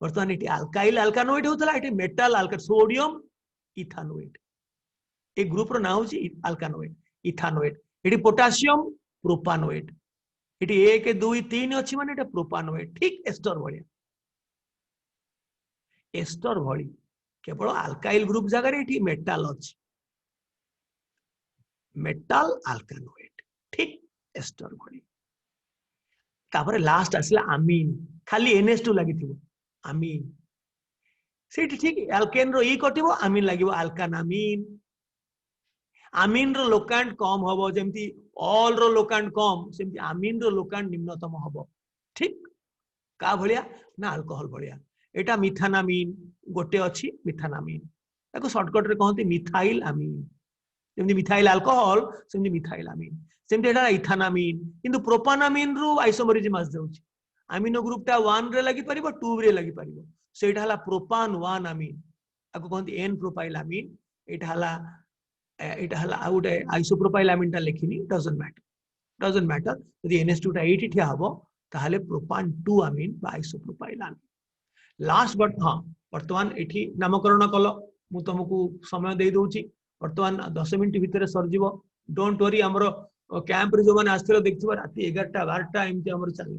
वर्तमान एटी अल्काइल अल्कानोइड होतला एटी मेटल अल्का सोडियम इथानोइड ए ग्रुप रो ना होची अल्कानोइड इथानोइड एटी पोटेशियम प्रोपानोइड एटी 1 2 3 अछि माने एटा प्रोपानोइड ठीक एस्टर भलिया एस्टर भली केवल अल्काइल ग्रुप जगह रे एटी मेटल अछि मेटल अल्कानोइड ठीक एस्टर भली तापर लास्ट आसला अमीन खाली NH2 लागिथिबो अमीन सेठी ठीक एल्केन रो ई कटिबो अमीन लागिबो अल्कानामीन अमीन रो लोकांट कम होबो जेमती ऑल रो लोकांट कम सेमती अमीन रो लोकांट निम्नतम होबो ठीक का भलिया ना अल्कोहल भलिया एटा मिथानामीन गोटे अछि मिथानामीन ताको शॉर्टकट रे कहंती मिथाइल अमीन जेमती मिथाइल अल्कोहल सेमती मिथाइल अमीन सेमती एटा इथानामीन किंतु प्रोपानामीन रो आइसोमरिज्म आस जाउची अमीनो ग्रुप टा 1 रे लागि परिबो 2 रे लागि परिबो सेटा हला प्रोपान 1 अमीन आको कहंती एन प्रोपाइल अमीन एटा हला आउटे आइसोप्रोपाइल अमीन टा लेखिनी डजंट मैटर यदि NH2 टा 8 ठिया हबो ताहले प्रोपान 2 अमीन बा आइसोप्रोपाइल अमीन लास्ट बट हां वर्तमान एठी नामकरण कलो मु तुमको समय दे दोची वर्तमान 10 मिनिट भितर सर जीवो डोंट वरी हमरो कैंप रे जो माने आस्थिरो देखथिबो राती 11टा 12टा एमती हमरो चले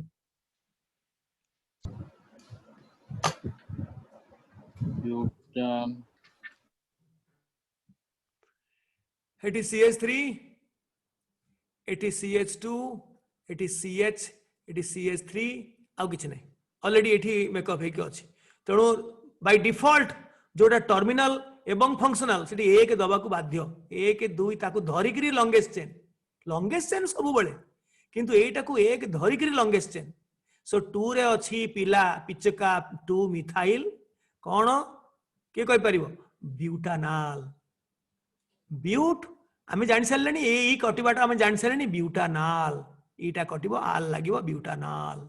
it is CH3 it is CH2 it is CH it is CH3 आउ किछ नै ऑलरेडी एठी मेकअप हे के अछि तेणु बाय डिफॉल्ट जोटा टर्मिनल एवं फंक्शनल सेठी 1 दबा को बाध्य 1 2 ताको धरि करी लॉन्गेस्ट चेन सब बेले किंतु एटा को 1 धरि करी लॉन्गेस्ट चेन सो 2 रे अछि पिला पिचका 2 मिथाइल कोन के कहि परिबो ब्यूटानल ब्यूट आमे जानि सरलेनी ए कटिबाटा आमे जानि सरलेनी ब्यूटानल एटा कटिबो आल लागिबो ब्यूटानल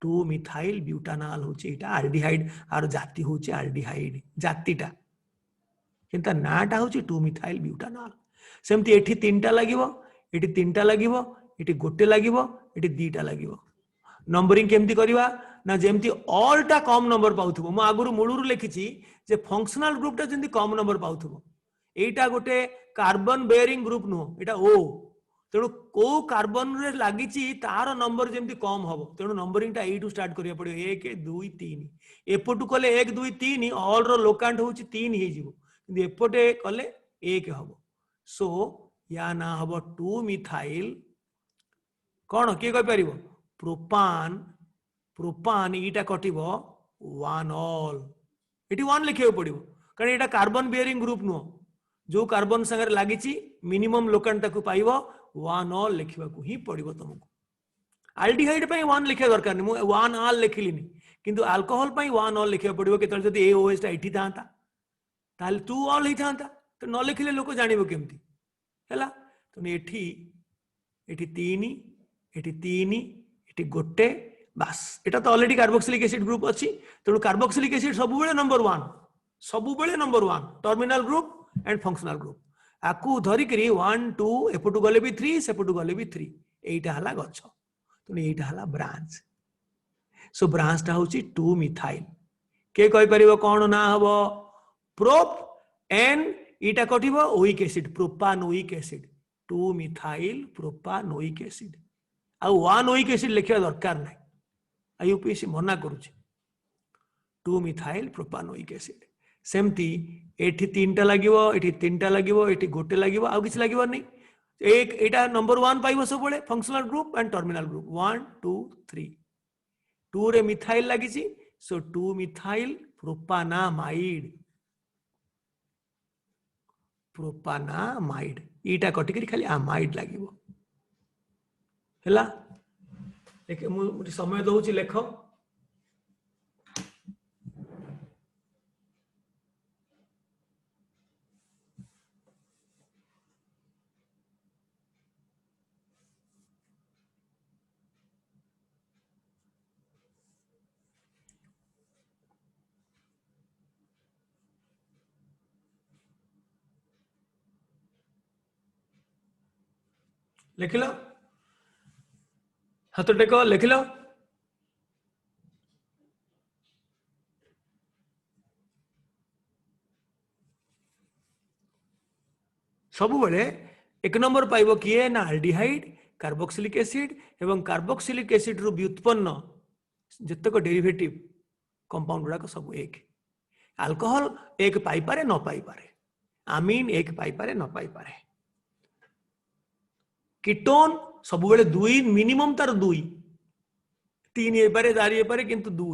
2 मिथाइल ब्यूटानल होची एटा एल्डिहाइड आर जाति होची एल्डिहाइड जातिटा किंतु नाटा होची 2 मिथाइल ब्यूटानल सेमती एठी तीनटा लागिबो एठी तीनटा लागिबो एठी गोटे लागिबो एठी दीटा लागिबो नंबरिंग केमती करिवा ना जेमती ऑल टा कम नंबर पाउथबो म आगुरु मुळुरु लेखिची जे फंक्शनल ग्रुप टा जेमती कम नंबर पाउथबो एटा गोटे कार्बन बेयरिंग ग्रुप नुह एटा ओ तेणु को कार्बन रे लागिची तार नंबर जेमती कम हम तेणु नंबरिंग टा एटू स्टार्ट करिया पड़ो 1 2 3 एपटू कले 1 2 3 ऑल रो लोकांट होची 3 हे जिवो किंतु एपटे कले 1 हबो सो या ना हबो 2 मिथाइल कौन किए कहि परिबो प्रोपान प्रोपान इटा कटिबो 1 ऑल एटी 1 लिखियो पड़िबो कारण एटा कार्बन बेयरिंग ग्रुप नुह जो कार्बन संगे लागिची मिनिमम लोकांट ताकू पाइबो 1 ऑल लिखिबा को ही पड़िबो तुमको आल्डिहाइड पई 1 लिखिया दरकार नहीं मु 1 ऑल लिखिलिनी किंतु अल्कोहल पई 1 ऑल लिखिया पड़िबो केतल जदी एओएच टा एठी थांता ताल 2 ऑल ही थांता तो न लिखिले लोक जानिबो केमती हैला तो एठी एठी 3 एठी 3 एठी गोटे बस एटा तो ऑलरेडी कार्बोक्सिलिक एसिड ग्रुप अछि तेणु कार्बोक्सिलिक एसिड सब बेले नंबर 1 सब बेले number 1 terminal group and functional group आकु धरी करी 1 2 एपटू गले भी 3 सेपटू गले भी 3 एटा हला गछ तेणु एटा हला ब्रांच सो ब्रांच टा होची 2 मिथाइल के कहि परिबो कोन ना हबो प्रोप एन इटा कटिबो oic acid propanoic acid 2 methyl propanoic acid आ 1 ओइक एसिड लिखिया दरकार नै आईयूपीएससी मना करूची 2 मिथाइल प्रोपानोइक एसिड सेमती एठी 3टा लागिवो एठी 3टा लागिवो एठी गोटे लागिवो आ किछ लागिवो नै एक एटा नंबर 1 पाइबो सब बळे functional group and terminal group 1 2 3 2 रे मिथाइल लागिची सो 2 मिथाइल प्रोपानामाइड प्रोपानामाइड ईटा कटि करी खाली अमाइड लागिवो हैला एक मुझे समय दउची लेख लिख लो हाथ टेक लिख लो सब बेले एक नंबर पाइबो किए ना आल्डिहाइड कार्बोक्सिलिक एसिड एवं कार्बोक्सिलिक एसिड रु व्युत्पन्न जतक डेरिवेटिव कंपाउंड गुड़ाक सब एक अल्कोहल एक पाई पारे न पाई पारे आमीन एक पाई पारे न पाई पारे कीटोन सब बेले 2 मिनिमम तार 2 3 ए पारे 4 ए पारे किंतु 2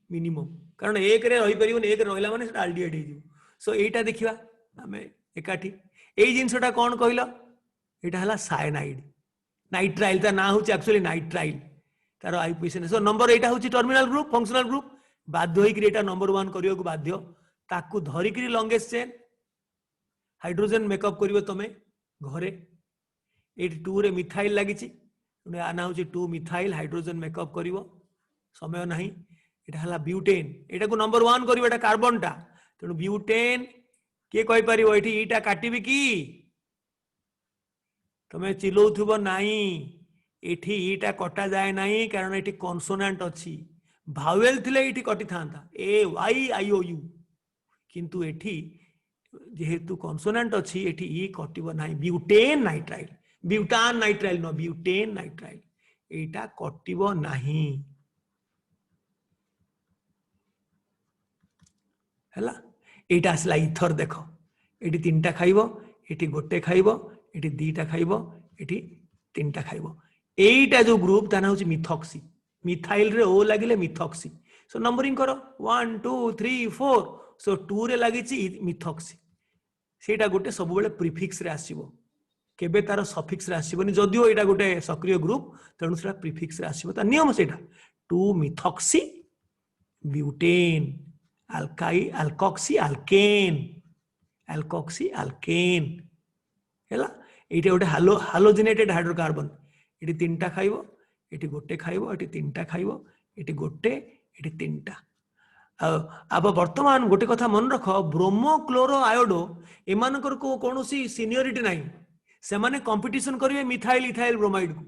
मिनिमम कारण एक रे रही परिबो एक रहला माने सेटा आल्डिहाइड हे सो एटा देखिबा हमें एकाठी ए जिनसटा कौन कहला एटा हला सायनाइड नाइट्राइल ता ना होची एक्चुअली नाइट्राइल तार आईपीएस सो नंबर एटा होची टर्मिनल ग्रुप फंक्शनल ग्रुप बाध्य होई कि एटा नंबर 1 करियो को बाध्य ताकू धरि कि लॉन्गेस्ट चेन हाइड्रोजन मेकअप करिवो तमे घरे 2 रे मिथाइल लागिची आना होची 2 मिथाइल हाइड्रोजन मेकअप करिवो समय नाही एटा हला ब्यूटेन एटा को नंबर 1 करिवो एटा कार्बन टा तेनु ब्यूटेन के कहि परिवो एठी ईटा काटिबि की तमे चिलौथुबो नाही एठी ईटा कटा जाय नाही कारण एठी कॉन्सोनेंट अछि भावेल थिले एठी कटि थांता ए वाई आई ओ यू किंतु एठी जेहेतु कॉन्सोनेंट अछि एठी ई कटिबो नाही butane nitrile butan nitrile no butane nitrile एटा कटिबो नाही हैला एटा असला इथर देख एटी 3टा खाइबो एटी गोटे खाइबो एटी 2टा खाइबो एटी 3टा खाइबो एटा जो ग्रुप ताना होची मिथॉक्सी मिथाइल रे ओ लागिले मिथॉक्सी सो नंबरिंग करो 1 2 3 4 सो 2 रे लागिची मिथॉक्सी सेटा गोटे सब बेले प्रीफिक्स रे आसीबो केबे तार सफिक्स रे आसीबोनी जदियो एटा गोटे सक्रिय ग्रुप तेणु सेटा प्रीफिक्स रे आसीबो ता नियम सेटा 2 methoxy butane algae alkoxy alkane alkoxy alkane हैला एटा गोटे हालोजिनेटेड हाइड्रोकार्बन एटी 3टा खाइबो एटी गोटे खाइबो एटी 3टा खाइबो एटी गोटे एटी 3टा अब वर्तमान गोटे कथा मन रख ब्रोमो क्लोरो आयोडो एमानकर को कोनोसी सीनियरिटी नाही से माने कंपटीशन करिवे मिथाइल इथाइल ब्रोमाइड को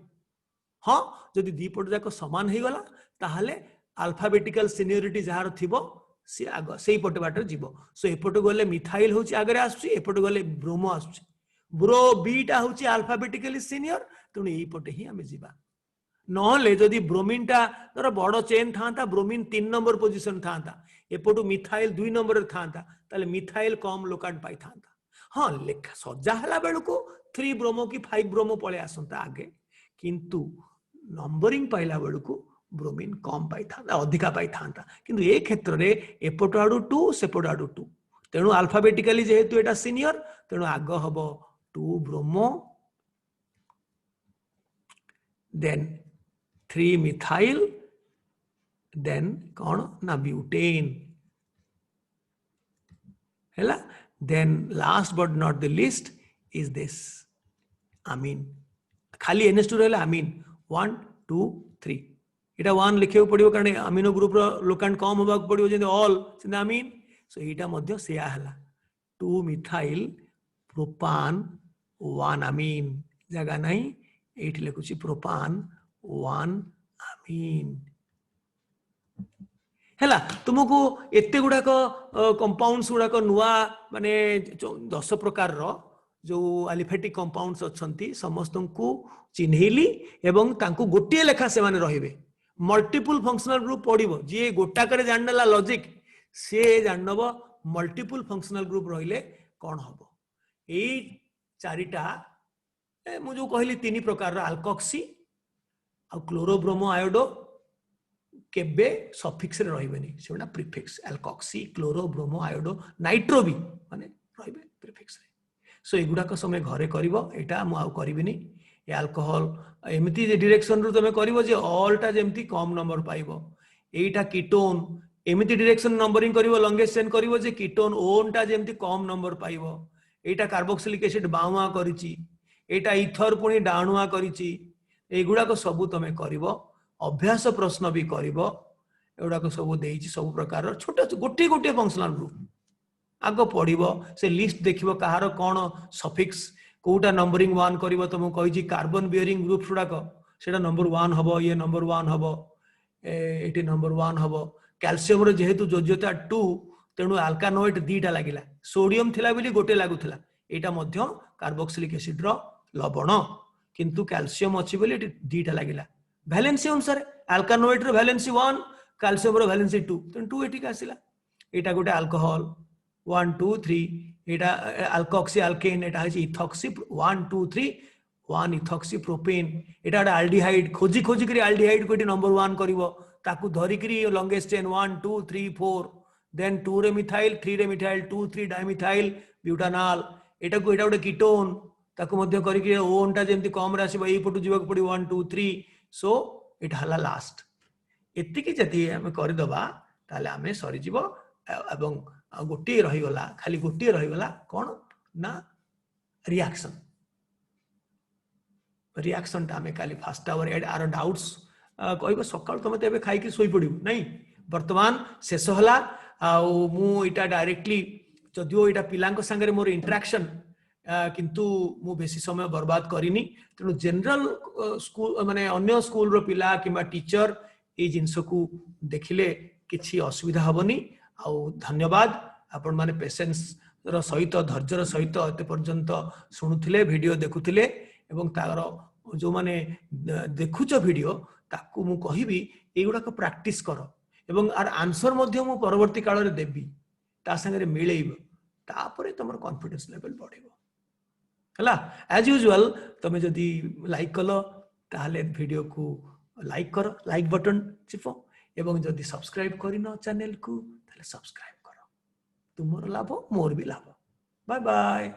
हां जदि दीपट जाक समान हे गला ताहाले अल्फाबेटिकल सीनियरिटी जहार थिबो सी आग से पटे बाट जीव सो एपट गले मिथाइल हूँ आगे आसुची एपट गले ब्रोमो आसुची ब्रो बीटा हूँ अल्फाबेटिकली सीनियर तेणु यहीपटे ही आम जा नहले जदि ब्रोमिन टा धर बड़ चेन था ब्रोमिन 3 नंबर पोजिशन था एपटू मिथाइल 2 नंबर था मिथाइल कम लोकांट पाई था हाँ लेखा सजा है बेलू 3 ब्रोमो कि 5 ब्रोमो पलि आसंता आगे किंतु नंबरिंग पाइला बेलू ब्रोमिन कम पाई था अधिका पाई था किंतु ए क्षेत्र में एपट आड़ू 2 सेपट आड़ू 2 तेणु अल्फाबेटिकली जेहेतु एटा सीनियर तेणु आग हम 2 ब्रोमो देन 3 मिथाइल देन कौन ना ब्यूटेन है then last but not the least is this amine खाली NH2 रहा अमीन 1 2 3 इटा 1 लिखे पड़ो कारण अमीनो ग्रुप लोकांट कम होगा पड़ो जैसे ऑल अमीन सो यहाँ मध्य सेया है 2 मिथाइल प्रोपान 1 अमीन जगह नहीं ये लिखुची प्रोपान 1 अमीन है तुमको एते गुड़ाक कंपाउंड्स गुड़ाक नुआ माने 10 प्रकार रो जो अलिफेटिक कंपाउंड्स अच्छी समस्त को चिन्हैली एवं तांको गोटे लेखा से माने रहिबे मल्टीपल फंक्शनल ग्रुप पड़ो जी गोटाक जानला लॉजिक से जानब मल्टीपल फंक्शनल ग्रुप रहिले कौन हम यही चारिटा मुझे कहली 3 प्रकार अल्कोक्सी आ क्लोरोब्रोमो आयोडो केबे सफिक्स रे रहिबेनी सेटा प्रीफिक्स अल्कोक्सी क्लोरोब्रोमो आयोडो नाइट्रो भी माने रहिबे प्रीफिक्स रे सो एगुडाक समय घरे करिवो एटा मु आउ करिबिनी ए अल्कोहल एमिति डायरेक्शन रु तमे करिवो जे ऑल टा जेमति कम नंबर पाइबो एटा कीटोन एमिति डायरेक्शन नंबरिंग करिवो लॉन्गेस्ट चेन करिवो जे कीटोन ओन टा जेमति कम नंबर पाइबो एटा कार्बोक्सिलिक एसिड बाउआ करिची एटा इथर पुनी डाणुआ करिची एगुडाक सब तमे करिवो अभ्यास प्रश्न भी करिवो एगुडाक सब देइची सब प्रकार छोटे गोटे गोटे फंक्शनल ग्रुप आग पढ़ो से लिस्ट देखिबो कहार कौन सफिक्स कोटा नंबरिंग 1 करिवो तुमको कहिची कार्बन बियरिंग ग्रुप गुड़ाक सेटा नंबर 1 हबो ये नंबर 1 हबो एटी नंबर 1 हबो कैल्शियम रे जेहेतु योज्यता 2 तेणु अल्कानोइड 2टा लागिला सोडियम थिला बेली गोटे लागुथिला एटा मध्य कार्बोक्सिलिक एसिड रो लवण किंतु कैल्शियम अछि बेली 2टा लागिला वैलेंसी अनुसार अल्कानोइड रो वैलेंसी 1 कैल्शियम रो वैलेंसी 2 तेणु 2 एटी आसिला एटा गोटे अल्कोहल 1 2 3 एटा अल्कोक्सी अल्केन एटा है इथॉक्सी 1 2 3 1 इथॉक्सी प्रोपेन एटा अल्डिहाइड खोजी खोजी करी अल्डिहाइड कोटी नंबर 1 करिवो ताकू धरी करी लॉन्गेस्ट चेन 1 2 3 4 देन 2 रे मिथाइल 3 रे मिथाइल 2 3 डाइमिथाइल ब्यूटानॉल एटा को एटा गोटे कीटोन ताकू मध्य करी करी ओन टा जेमति कम रे आसीबो एई पटु जीवाक पड़ी 1 2 3 सो एटा हला लास्ट एतिकी जति हम करि दबा ताले हमें सरी जीवो एवं गोटे रहीगला खाली गोटे रहीगला कौन ना रिएक्शन रिएक्शन टा हमें खाली फास्ट आवर एड आर डाउट्स कहबो सकाळ तुम तो खाई कि सोई पड़िबो नहीं वर्तमान शेष हला मु इटा डायरेक्टली जदियो इटा पिलांक संगे मोर इंटरेक्शन किंतु मु बेसी समय बर्बाद करिनी तेणु जनरल स्कूल माने अन्य स्कूल रो पिला किबा टीचर ए जिंस को देखिले किछि असुविधा हबनी आ धन्यवाद आपण माने पेशेंस रो सहित धैर्यर सहित एते पर्यंत शुणुथिले वीडियो देखुथिले एवं तार जो माने देखुच वीडियो ताकू मु कहिबी एगुडा को प्रैक्टिस करो एवं आर आंसर मध्य मु परवर्ती काल रे देबी ता संगे मिलेइबो तापरे तमर कॉन्फिडेंस लेवल बढ़िबो हला एज यूजुअल तमे जदी लाइक कलो ताले वीडियो को लाइक करो लाइक बटन चिपो एवं जदी सब्सक्राइब करिनो चैनल को ताले सब्सक्राइब करो तुमर लाभ मोर भी लाभ बाय बाय।